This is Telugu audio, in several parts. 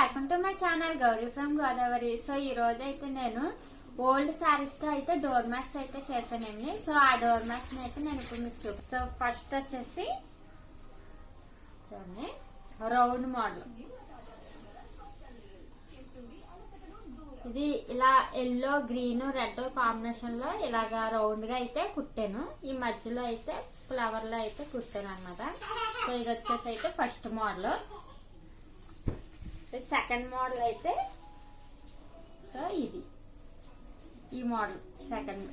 Welcome to my channel Gauri from Godavari. So ఈ రోజు అయితే నేను ఓల్డ్ శారీస్ తో అయితే డోర్ మ్యాట్స్ అయితే చేశానండి. సో ఆ డోర్ మ్యాట్స్ అయితే నేను ఇప్పుడు మీకు చూపు. సో ఫస్ట్ వచ్చేసి చూడండి రౌండ్ మోడల్. ఇది ఇలా ఎల్లో గ్రీన్ రెడ్ కాంబినేషన్ లో ఇలాగా రౌండ్ గా అయితే కుట్టాను. ఈ మధ్యలో అయితే ఫ్లవర్ లో అయితే కుట్టాను అనమాట. సో ఇది వచ్చేసి అయితే ఫస్ట్ మోడల్. సెకండ్ మోడల్ అయితే సో ఇది ఈ మోడల్ సెకండ్.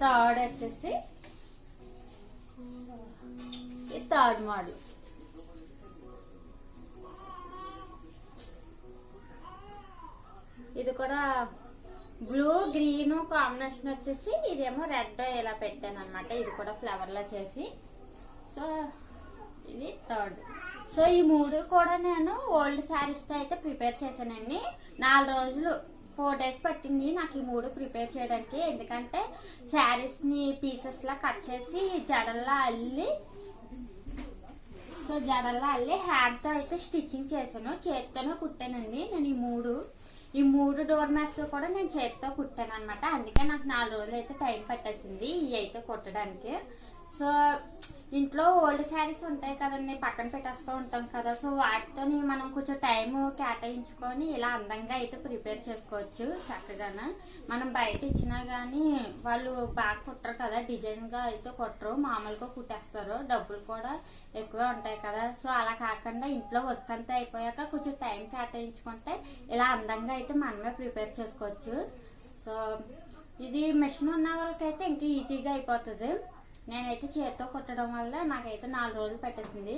థర్డ్ వచ్చేసి ఈ థర్డ్ మోడల్. ఇది కూడా బ్లూ గ్రీన్ కాంబినేషన్ వచ్చేసి ఇదేమో రెడ్ ఇలా పెట్టాను అనమాట. ఇది కూడా ఫ్లవర్ లా చేసి. సో ఇది థర్డ్. సో ఈ మూడు కూడా నేను ఓల్డ్ శారీస్ తో అయితే ప్రిపేర్ చేశానండి. 4 రోజులు 4 days పట్టింది నాకు ఈ మూడు ప్రిపేర్ చేయడానికి. ఎందుకంటే శారీస్ ని పీసెస్ లా కట్ చేసి జడల్లా అల్లి హ్యాండ్ తో అయితే స్టిచ్చింగ్ చేశాను. చేత్తోనే కుట్టానండి నేను ఈ మూడు డోర్ మ్యాట్స్ కూడా నేను చేతితో కుట్టాను అనమాట. అందుకే నాకు 4 రోజులు అయితే టైం పట్టేసింది ఇవి అయితే కుట్టడానికి. సో ఇంట్లో ఓల్డ్ శారీస్ ఉంటాయి కదండి, పక్కన పెట్టేస్తూ ఉంటాం కదా. సో వాటితో మనం కొంచెం టైం కేటాయించుకొని ఇలా అందంగా అయితే ప్రిపేర్ చేసుకోవచ్చు చక్కగానే. మనం బయట ఇచ్చినా గానీ వాళ్ళు బాగా కుట్టరు కదా, డిజైన్ గా అయితే కుట్టరు, మామూలుగా కుట్టేస్తారు. డబ్బులు కూడా ఎక్కువ ఉంటాయి కదా. సో అలా కాకుండా ఇంట్లో వర్క్ అంతా అయిపోయాక కొంచెం టైం కేటాయించుకుంటే ఇలా అందంగా అయితే మనమే ప్రిపేర్ చేసుకోవచ్చు. సో ఇది మిషన్ ఉన్న వాళ్ళకైతే ఇంకా ఈజీగా అయిపోతుంది. నేనైతే చేతితో కుట్టడం వల్ల నాకైతే 4 రోజులు పట్టేసింది.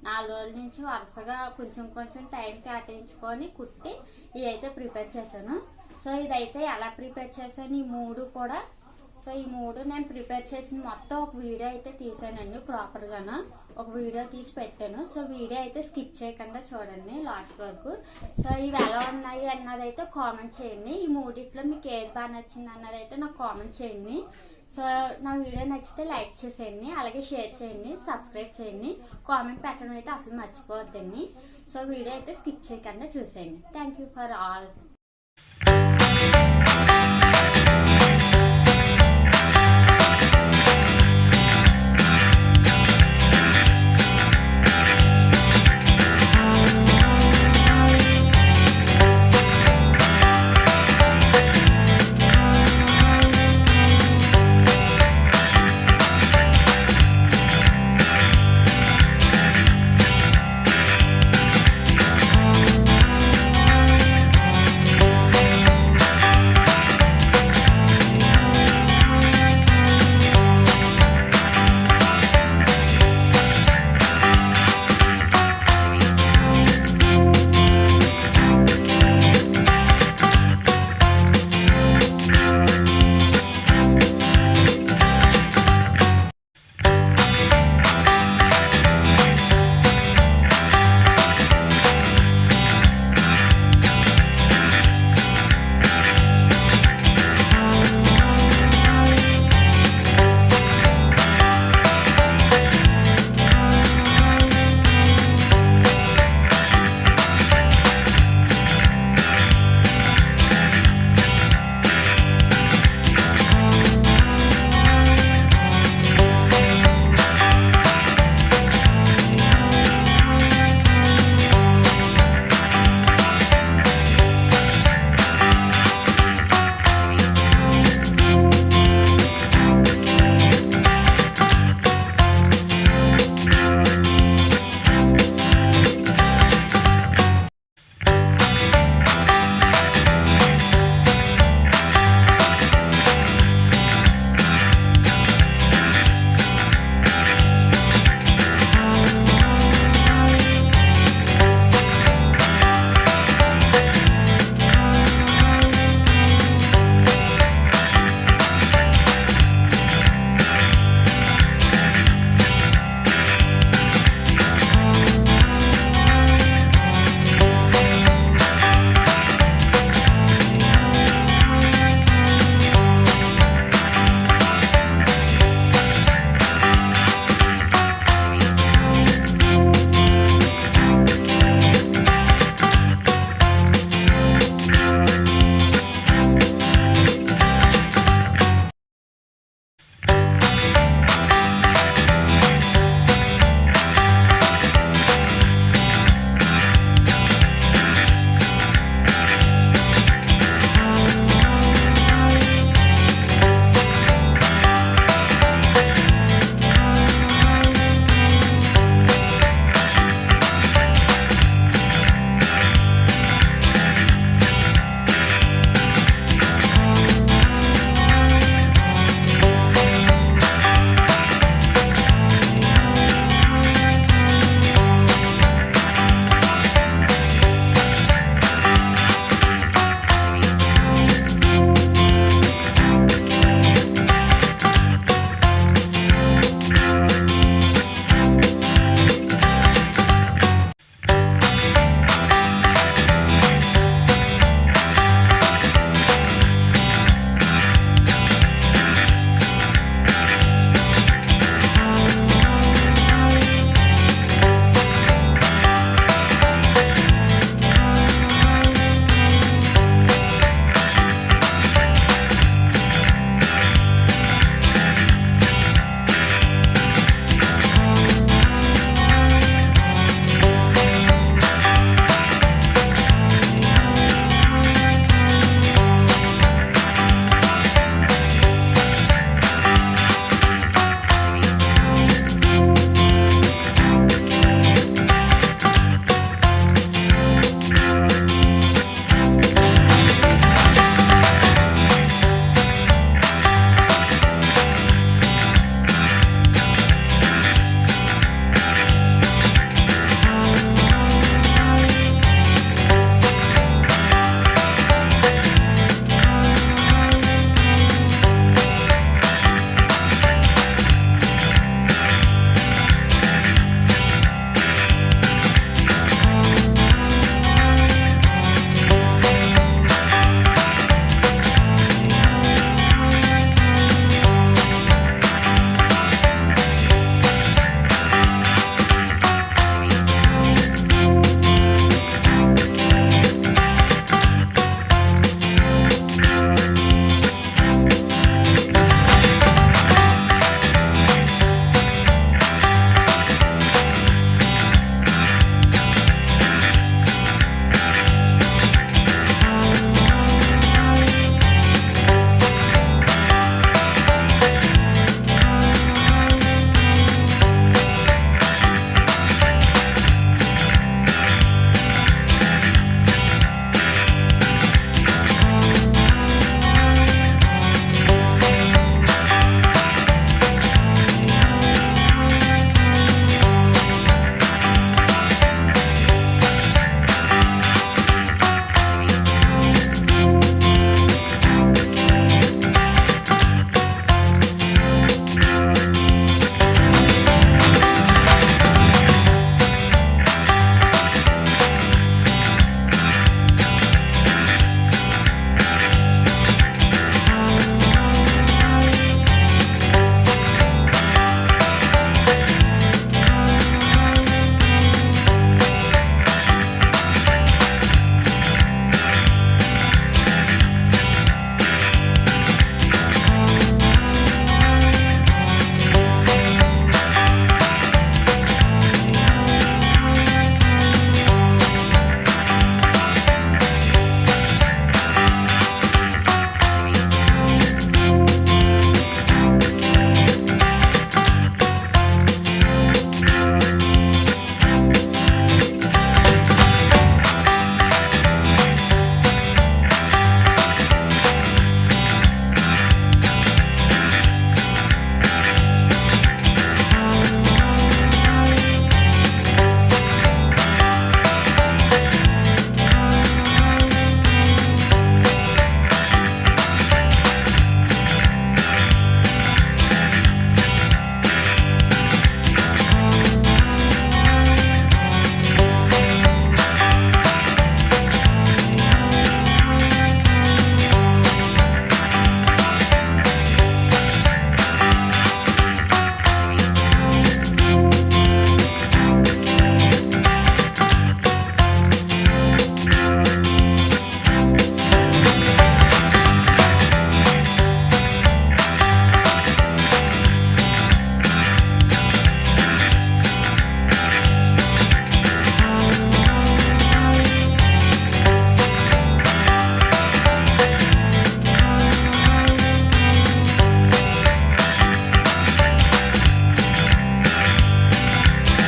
4 రోజుల నుంచి వరుసగా కొంచెం టైం కేటాయించుకొని కుట్టి ఇవి అయితే ప్రిపేర్ చేశాను. సో ఇదైతే ఎలా ప్రిపేర్ చేశాను ఈ మూడు కూడా. సో ఈ మూడు నేను ప్రిపేర్ చేసిన మొత్తం ఒక వీడియో అయితే తీసానండి. ప్రాపర్ గాను ఒక వీడియో తీసి పెట్టాను. సో వీడియో అయితే స్కిప్ చేయకుండా చూడండి లాస్ట్ వరకు. సో ఇవి ఎలా ఉన్నాయి అన్నది అయితే కామెంట్ చేయండి. ఈ మూడిట్లో మీకు ఏది బాగా నచ్చింది అన్నది అయితే నాకు కామెంట్ చేయండి. సో నా వీడియో నచ్చితే లైక్ చేసేయండి, అలాగే షేర్ చేయండి, సబ్స్క్రైబ్ చేయండి, కామెంట్ పెట్టడం అయితే అసలు మర్చిపోవద్దండి. సో వీడియో అయితే స్కిప్ చేయకుండా చూసేయండి. Thank you for all.